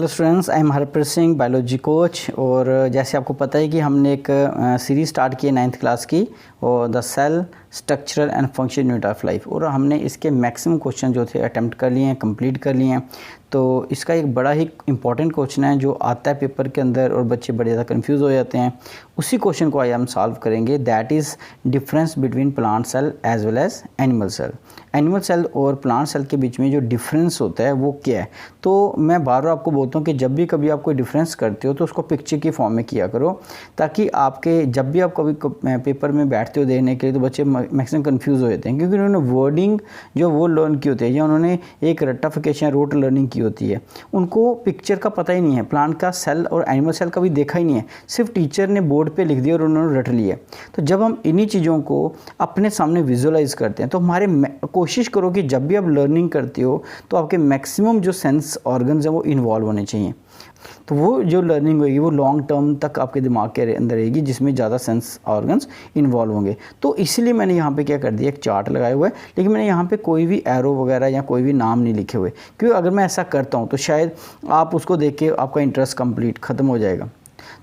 Hello students, I am Harpreet Singh, biology coach. और जैसे आपको पता है कि हमने एक सीरीज़ स्टार्ट की है 9th क्लास की, और the cell structural and function unit of life, और हमने इसके मैक्सिमम क्वेश्चन जो थे अटेम्प्ट कर लिए हैं, कंप्लीट कर लिए हैं। तो इसका एक बड़ा ही इंपॉर्टेंट क्वेश्चन है जो आता है पेपर के अंदर और बच्चे बड़े ज़्यादा कंफ्यूज हो जाते हैं। उसी क्वेश्चन को आज हम सॉल्व करेंगे, that is difference between plant cell as well as animal cell. Animal cell और प्लांट सेल के बीच में जो डिफरेंस होता है वो क्या है। तो मैं बार बार आपको बोलता हूँ कि जब भी कभी आप कोई डिफरेंस करते हो तो उसको पिक्चर की फॉर्म में किया करो, ताकि आपके जब भी आप कभी पेपर में बैठते हो देखने के लिए तो बच्चे मैक्सिमम कंफ्यूज हो जाते हैं, क्योंकि उन्होंने वर्डिंग जो वो लर्न की होती है या उन्होंने एक रट्टाफिकेशन रोट लर्निंग की होती है, उनको पिक्चर का पता ही नहीं है, प्लांट का सेल और एनिमल सेल कभी देखा ही नहीं है, सिर्फ टीचर ने बोर्ड पे लिख दिया और उन्होंने रट लिया। तो जब हम इन्हीं चीज़ों को अपने सामने विजुअलाइज करते हैं तो हमारे कोशिश करो कि जब भी आप लर्निंग करते हो तो आपके मैक्सिमम जो सेंस ऑर्गन्स हैं वो इन्वॉल्व होने चाहिए। तो वो जो लर्निंग होगी वो लॉन्ग टर्म तक आपके दिमाग के अंदर रहेगी, जिसमें ज़्यादा सेंस ऑर्गन्स इन्वॉल्व होंगे। तो इसलिए मैंने यहाँ पे क्या कर दिया, एक चार्ट लगाया हुआ है, लेकिन मैंने यहाँ पे कोई भी एरो वगैरह या कोई भी नाम नहीं लिखे हुए, क्योंकि अगर मैं ऐसा करता हूँ तो शायद आप उसको देख के आपका इंटरेस्ट कंप्लीट ख़त्म हो जाएगा।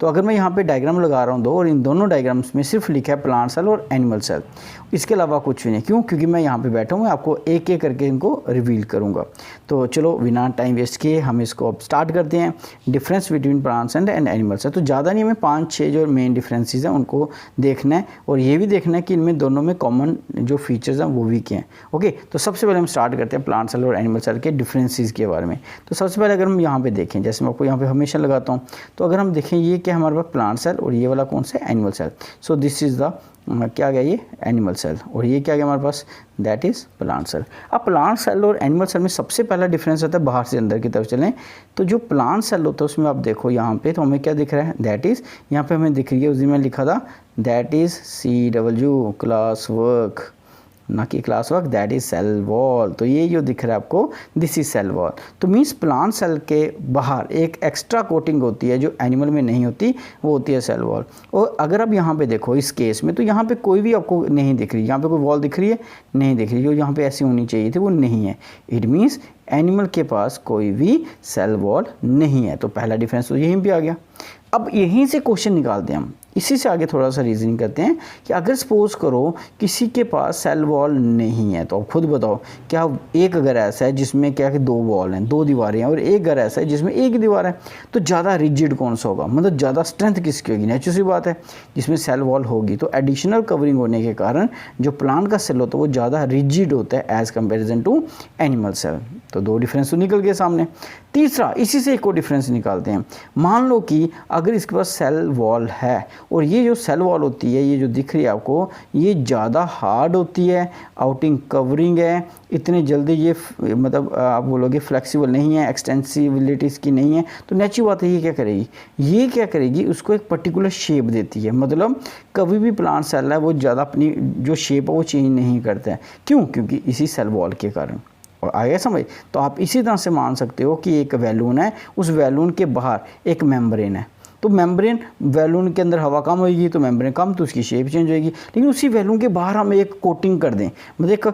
तो अगर मैं यहाँ पे डायग्राम लगा रहा हूँ दो, और इन दोनों डायग्राम्स में सिर्फ लिखा है प्लांट सेल और एनिमल सेल, इसके अलावा कुछ भी नहीं। क्यों? क्योंकि मैं यहाँ पे बैठा हूँ, आपको एक एक करके इनको रिवील करूँगा। तो चलो बिना टाइम वेस्ट किए हम इसको अब स्टार्ट करते हैं। Difference between plants and animal cell, तो ज़्यादा नहीं, हमें 5-6 जो मेन डिफरेंसेस हैं उनको देखना है, और ये भी देखना है कि इनमें दोनों में कॉमन जो फीचर्स हैं वो भी क्या हैं। ओके, तो सबसे पहले हम स्टार्ट करते हैं प्लांट सेल और एनिमल सेल के डिफरेंसेस के बारे में। तो सबसे पहले अगर हम यहाँ पे देखें, जैसे मैं आपको यहाँ पे हमेशा लगाता हूँ, तो अगर हम देखें ये क्या हमारे पास प्लांट सेल और ये वाला कौन सा है, animal cell. So this is the क्या गया, ये एनिमल सेल, और ये क्या गया हमारे पास, दैट इज़ प्लांट सेल। अब प्लांट सेल और एनिमल सेल में सबसे पहला डिफरेंस होता है बाहर से अंदर की तरफ चलें तो जो प्लांट सेल होता है उसमें आप देखो यहाँ पे, तो हमें क्या दिख रहा है, दैट इज़ यहाँ पे हमें दिख रही है, उस दिन मैं लिखा था that is CW class work, ना कि class work, that is cell wall. तो ये जो दिख रहा है आपको, दिस इज सेल वॉल। तो मीन्स प्लांट सेल के बाहर एक एक्स्ट्रा कोटिंग होती है जो एनिमल में नहीं होती, वो होती है सेल वॉल। और अगर आप यहाँ पे देखो इस केस में, तो यहाँ पे कोई भी आपको नहीं दिख रही, यहाँ पे कोई वॉल दिख रही है, नहीं दिख रही, जो यहाँ पे ऐसी होनी चाहिए थी वो नहीं है। इट मीन्स एनिमल के पास कोई भी सेल वॉल नहीं है। तो पहला डिफरेंस तो यहीं पे आ गया। अब यहीं से क्वेश्चन निकालते हैं हम, इसी से आगे थोड़ा सा रीजनिंग करते हैं कि अगर सपोज करो किसी के पास सेल वॉल नहीं है, तो आप खुद बताओ, क्या एक घर ऐसा है जिसमें क्या कि 2 वॉल हैं, 2 दीवारें हैं, और एक घर ऐसा है जिसमें एक दीवार है, तो ज़्यादा रिजिड कौन सा होगा, मतलब ज़्यादा स्ट्रेंथ किसकी होगी, नेचुरल सी बात है जिसमें सेल वॉल होगी। तो एडिशनल कवरिंग होने के कारण जो प्लांट का सेल होता है वो ज़्यादा रिजिड होता है as comparison to animal cell. तो 2 डिफरेंस तो निकल गए सामने। तीसरा, इसी से एक और डिफरेंस निकालते हैं। मान लो कि अगर इसके पास सेल वॉल है, और ये जो सेल वॉल होती है, ये जो दिख रही है आपको, ये ज़्यादा हार्ड होती है, आउटिंग कवरिंग है, इतने जल्दी ये मतलब आप बोलोगे फ्लेक्सिबल नहीं है, एक्सटेंसिबिलिटी इसकी नहीं है। तो नेचुरल बात है, ये क्या करेगी, ये क्या करेगी, उसको एक पर्टिकुलर शेप देती है। मतलब कभी भी प्लांट सेल है वो ज़्यादा अपनी जो शेप है वो चेंज नहीं करता है। क्यों? क्योंकि इसी सेल वॉल के कारण। और आगे समझ, तो आप इसी तरह से मान सकते हो कि एक वैलून है, उस वैलून के बाहर एक मेम्ब्रेन है, तो मेम्ब्रेन वैलून के अंदर हवा कम होगी तो मेम्ब्रेन कम, तो उसकी शेप चेंज होगी। लेकिन उसी वैलून के बाहर हम एक कोटिंग कर दें, मतलब एक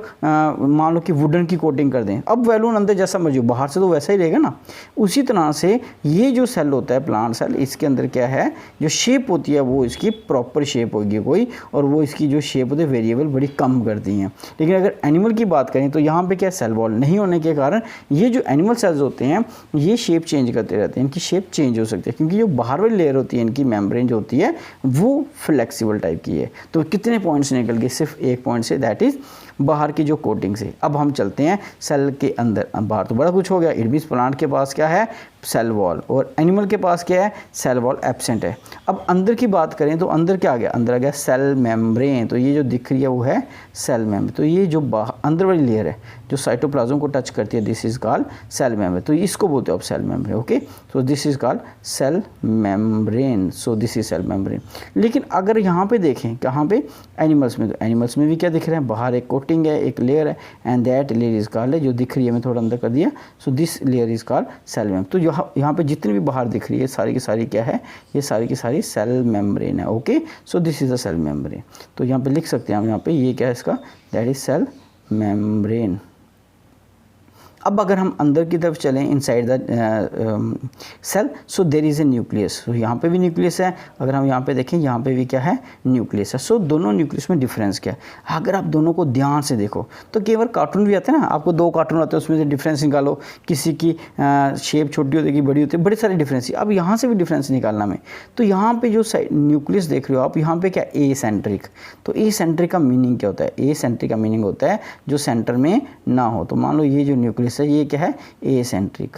मान लो कि वुडन की कोटिंग कर दें, अब वैलून अंदर जैसा मर्जी बाहर से तो वैसा ही रहेगा ना। उसी तरह से ये जो सेल होता है प्लांट सेल, इसके अंदर क्या है, जो शेप होती है वो इसकी प्रॉपर शेप होगी कोई, और वो इसकी जो शेप होती है वेरिएबल बड़ी कम करती हैं। लेकिन अगर एनिमल की बात करें तो यहाँ पे क्या, सेल वॉल नहीं होने के कारण ये जो एनिमल सेल्स होते हैं ये शेप चेंज करते रहते हैं, इनकी शेप चेंज हो सकती है, क्योंकि जो बाहर लेयर होती है इनकी मेम्ब्रेन जो होती है वो फ्लेक्सिबल टाइप की है। तो कितने पॉइंट्स निकल गए, सिर्फ एक पॉइंट से, दैट इज बाहर की जो कोटिंग से। अब हम चलते हैं सेल के अंदर। अब बाहर तो बड़ा कुछ हो गया, इट मींस प्लांट के पास क्या है, सेल वॉल, और एनिमल के पास क्या है, सेल वॉल एब्सेंट है। अब अंदर की बात करें तो अंदर क्या आ गया, अंदर आ गया सेल मेम्ब्रेन। तो ये जो दिख रही है वो है सेल मेम्ब्रेन। तो ये जो अंदर वाली लेयर है जो साइटोप्लाज्म को टच करती है, this is called cell membrane. तो इसको बोलते हो आप cell membrane. Okay, so this is called cell membrane. So this is cell membrane. लेकिन अगर यहाँ पे देखें, कहाँ पे, एनिमल्स में, तो एनिमल्स में भी क्या दिख रहा है, बाहर एक कोटिंग है, एक लेयर है, and that layer is called, जो दिख रही है मैं थोड़ा अंदर कर दिया, so this layer is called cell membrane. तो यहाँ पे जितनी भी बाहर दिख रही है सारी की सारी क्या है, ये सारी की सारी सेल मेम्ब्रेन है। Okay, so this is a cell membrane. तो यहाँ पे लिख सकते हैं हम, यहाँ पे ये क्या है इसका, दैट इज सेल मेम्ब्रेन। अब अगर हम अंदर की तरफ चलें inside the cell, so there is a nucleus. So यहाँ पे भी न्यूक्लियस है, अगर हम यहाँ पे देखें यहाँ पे भी क्या है, न्यूक्लियस है। सो दोनों न्यूक्लियस में डिफरेंस क्या है, अगर आप दोनों को ध्यान से देखो तो केवल कार्टून भी आते हैं ना, आपको 2 कार्टून आते हैं, उसमें से डिफरेंस निकालो, किसी की शेप छोटी होती है, बड़ी होती है, बड़े सारे डिफरेंस। अब यहाँ से भी डिफरेंस निकालना में, तो यहाँ पे जो न्यूक्लियस देख रहे हो आप, यहाँ पे क्या ए सेंट्रिक। तो ए सेंट्रिक का मीनिंग क्या होता है, ए सेंट्रिक का मीनिंग होता है जो सेंटर में ना हो। तो मान लो ये जो न्यूक्लियस है ये क्या है, ए सेंट्रिक।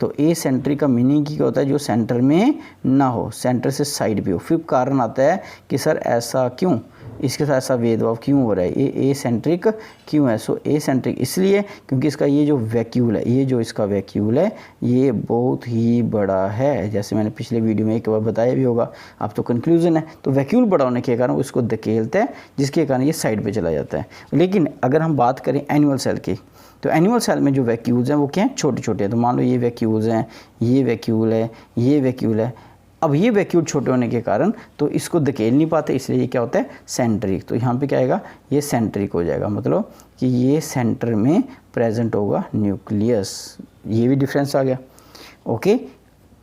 तो ए सेंट्रिक का मीनिंग क्या होता है, जो सेंटर में ना हो, सेंटर से साइड पे हो। फिर कारण आता है कि सर ऐसा क्यों, इसके साथ ऐसा भेदभाव क्यों हो रहा है, ये ए सेंट्रिक क्यों है। सो ए सेंट्रिक इसलिए क्योंकि इसका ये जो वैक्यूल है, ये जो इसका वैक्यूल है ये बहुत ही बड़ा है, जैसे मैंने पिछले वीडियो में एक बार बताया भी होगा। अब तो कंक्लूजन है, तो वैक्यूल बड़ा होने के कारण उसको धकेलता है, जिसके कारण ये साइड पे चला जाता है। लेकिन अगर हम बात करें एनिमल सेल की, तो एनिमल सेल में जो वैक्यूल्स हैं वो क्या हैं, छोटे छोटे हैं। तो मान लो ये वैक्यूल्स हैं, ये वैक्यूल है, ये वैक्यूल है। अब ये वैक्यूल छोटे होने के कारण तो इसको धकेल नहीं पाते, इसलिए ये क्या होता है, सेंट्रिक। तो यहाँ पे क्या आएगा, ये सेंट्रिक हो जाएगा, मतलब कि ये सेंटर में प्रेजेंट होगा न्यूक्लियस। ये भी डिफरेंस आ गया। ओके,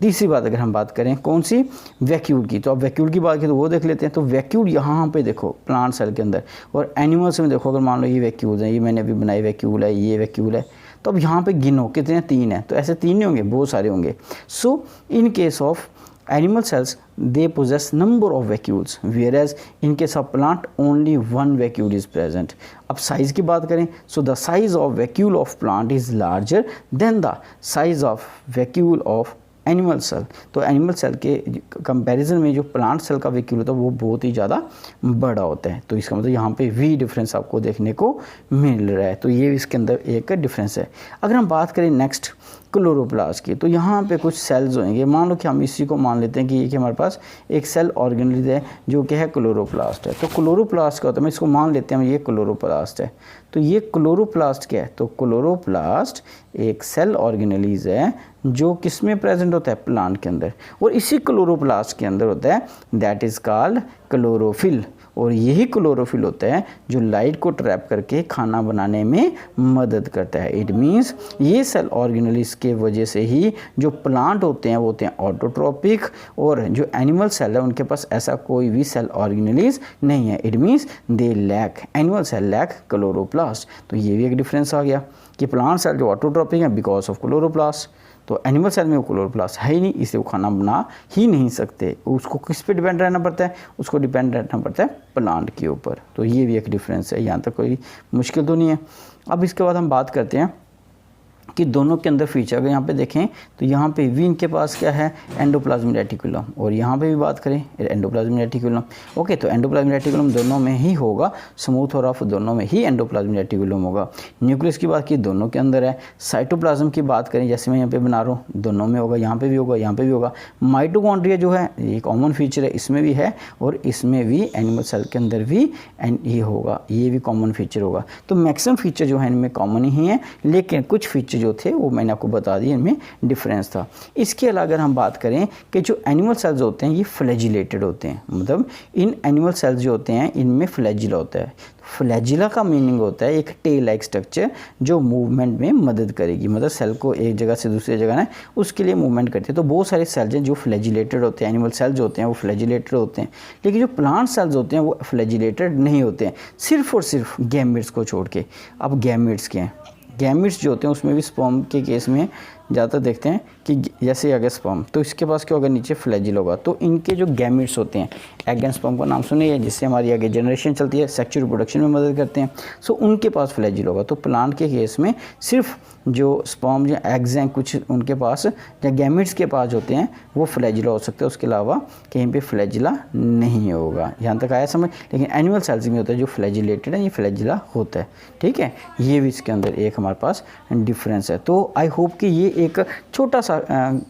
तीसरी बात अगर हम बात करें कौन सी, वैक्यूल की, तो अब वैक्यूल की बात की तो वो देख लेते हैं। तो वैक्यूल यहाँ पे देखो प्लांट सेल के अंदर, और एनिमल्स में देखो, अगर मान लो ये वैक्यूल्स हैं, ये मैंने अभी बनाई वैक्यूल है, ये वैक्यूल है। तो अब यहाँ पे गिनो कितने, 3 हैं। तो ऐसे 3 नहीं होंगे, बहुत सारे होंगे। So in case of animal cells they possess number of vacuoles, whereas in case of plant only one vacuole is present. अब साइज की बात करें, so the size of vacuole of plant is larger than the size of vacuole of animal cell. तो animal cell के comparison में जो plant cell का vacuole होता है वो बहुत ही ज़्यादा बड़ा होता है। तो इसका मतलब यहाँ पे भी डिफरेंस आपको देखने को मिल रहा है। तो ये इसके अंदर एक डिफरेंस है। अगर हम बात करें नेक्स्ट क्लोरोप्लास्ट की, तो यहाँ पे कुछ सेल्स होंगे। मान लो कि हम इसी को मान लेते हैं कि ये कि हमारे पास एक सेल ऑर्गेनेल है जो कि है क्लोरोप्लास्ट है। तो क्लोरोप्लास्ट का होता है, मैं इसको मान लेते हैं ये क्लोरोप्लास्ट है। तो ये क्लोरोप्लास्ट क्या है, तो क्लोरोप्लास्ट एक सेल ऑर्गेनेलिज है जो किस में प्रेजेंट होता है, प्लांट के अंदर। और इसी क्लोरोप्लास्ट के अंदर होता है दैट इज़ कॉल्ड क्लोरोफिल। और यही क्लोरोफिल होता है जो लाइट को ट्रैप करके खाना बनाने में मदद करता है। इट मीन्स ये सेल ऑर्गेनेलिज के वजह से ही जो प्लांट होते हैं वो होते हैं ऑटोट्रोपिक, और जो एनिमल सेल है उनके पास ऐसा कोई भी सेल ऑर्गेनेलिज नहीं है। It means they lack, animal cell lack chloroplast. तो ये भी एक डिफरेंस आ गया कि प्लांट सेल जो ऑटोट्रोपिक है बिकॉज ऑफ क्लोरोप्लास्ट, तो एनिमल सेल में वो क्लोरोप्लास्ट है ही नहीं, इसलिए वो खाना बना ही नहीं सकते। उसको किस पे डिपेंड रहना पड़ता है, उसको डिपेंड रहना पड़ता है प्लांट के ऊपर। तो ये भी एक डिफरेंस है, यहाँ तक कोई मुश्किल तो नहीं है। अब इसके बाद हम बात करते हैं कि दोनों के अंदर फीचर। अगर यहाँ पे देखें तो यहाँ पे भी इनके पास क्या है, एंडोप्लाज्मिक रेटिकुलम, और यहाँ पे भी बात करें एंडोप्लाज्मिक रेटिकुलम। ओके, तो एंडोप्लाज्मिक रेटिकुलम दोनों में ही होगा, स्मूथ और रफ दोनों में ही एंडोप्लाज्मिक रेटिकुलम होगा। न्यूक्लियस की बात की दोनों के अंदर है। साइटोप्लाज्म की बात करें, जैसे मैं यहाँ पे बना रहा हूँ, दोनों में होगा, यहाँ पे भी होगा, यहाँ पे भी होगा। माइटोकॉन्ड्रिया जो है ये कॉमन फीचर है, इसमें भी है और इसमें भी एनिमल सेल के अंदर भी ये होगा, ये भी कॉमन फीचर होगा। तो मैक्सिमम फीचर जो है इनमें कॉमन ही है, लेकिन कुछ फीचर जो थे वो मैंने आपको बता दिए, इनमें डिफरेंस था। इसके अलावा अगर हम बात करें कि जो एनिमल सेल्स होते हैं ये फ्लैजिलेटेड होते हैं, मतलब इन एनिमल सेल्स जो होते हैं इनमें फ्लैजिला होता है। फ्लैजिला का मीनिंग होता है एक टेल लाइक स्ट्रक्चर जो मूवमेंट में मदद करेगी, मतलब सेल को एक जगह से दूसरी जगह ना उसके लिए मूवमेंट करती है। तो बहुत सारे सेल्स हैं जो फ्लैजिलेटेड होते हैं, एनिमल सेल्स जो होते हैं वो फ्लैजिलेटेड होते हैं, लेकिन जो प्लांट सेल्स होते हैं वो फ्लैजिलेटेड नहीं होते हैं, सिर्फ और सिर्फ गैमेट्स को छोड़ के। अब गैमेट्स क्या हैं, गैमेट्स जो होते हैं उसमें भी स्पर्म के केस में ज़्यादातर देखते हैं कि जैसे अगर स्पर्म, तो इसके पास क्या होगा, नीचे फ्लैजिल होगा। तो इनके जो गैमेट्स होते हैं, एग एंड स्पर्म का नाम सुने है, जिससे हमारी आगे जनरेशन चलती है, सेक्सुअल रिप्रोडक्शन में मदद करते हैं। सो उनके पास फ्लैजिल होगा। तो प्लांट के केस में सिर्फ जो स्पर्म या एग्स हैं कुछ उनके पास या गैमेट्स के पास होते हैं वो फ्लैजिला हो सकते हैं, उसके अलावा कहीं पे फ्लैजिला नहीं होगा। यहाँ तक आया समझ। लेकिन एनिमल सेल्स में होता है जो फ्लैजिलेटेड है ये फ्लैजिला होता है, ठीक है। ये भी इसके अंदर एक हमारे पास डिफरेंस है। तो आई होप कि ये एक छोटा सा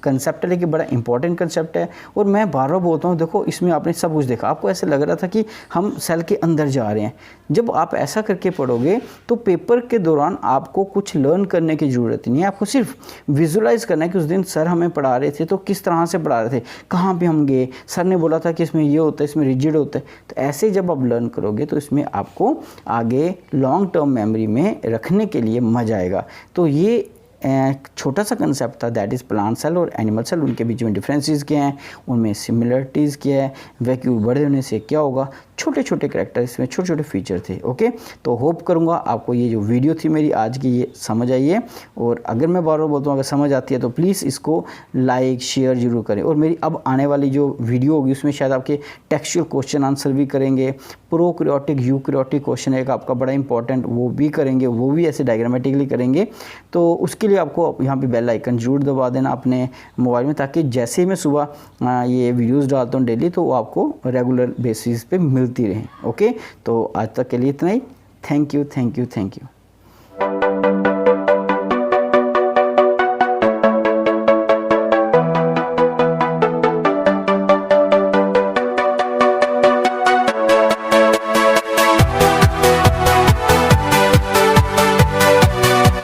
कंसेप्ट है लेकिन बड़ा इंपॉर्टेंट कंसेप्ट है। और मैं बार बार बोलता हूँ, देखो इसमें आपने सब कुछ देखा, आपको ऐसे लग रहा था कि हम सेल के अंदर जा रहे हैं। जब आप ऐसा करके पढ़ोगे तो पेपर के दौरान आपको कुछ लर्न करने की ज़रूरत नहीं है, आपको सिर्फ विजुलाइज करना है कि उस दिन सर हमें पढ़ा रहे थे तो किस तरह से पढ़ा रहे थे, कहाँ पे हम गए, सर ने बोला था कि इसमें ये होता है, इसमें रिजिड होता है। तो ऐसे जब आप लर्न करोगे तो इसमें आपको आगे लॉन्ग टर्म मेमोरी में रखने के लिए मज़ा आएगा। तो ये एक छोटा सा कंसेप्ट था, दैट इज़ प्लांट सेल और एनिमल सेल, उनके बीच में डिफरेंसेस क्या हैं, उनमें सिमिलरिटीज़ क्या है, वैक्यूम बड़े होने से क्या होगा, छोटे छोटे कैरेक्टर इसमें छोटे छोटे फीचर थे। ओके, तो होप करूँगा आपको ये जो वीडियो थी मेरी आज की ये समझ आई है। और अगर मैं बार बार बोलता हूँ अगर समझ आती है तो प्लीज़ इसको लाइक शेयर ज़रूर करें। और मेरी अब आने वाली जो वीडियो होगी उसमें शायद आपके टेक्सचुअल क्वेश्चन आंसर भी करेंगे, प्रोकैरियोटिक यूकैरियोटिक क्वेश्चन एक आपका बड़ा इंपॉर्टेंट वो भी करेंगे, वो भी ऐसे डायग्रामेटिकली करेंगे। तो उसके लिए आपको यहाँ पे बेल आइकन जरूर दबा देना अपने मोबाइल में, ताकि जैसे ही मैं सुबह ये वीडियोस डालता हूँ डेली तो वो आपको रेगुलर बेसिस पे मिलती रहें। ओके, तो आज तक के लिए इतना ही। Thank you.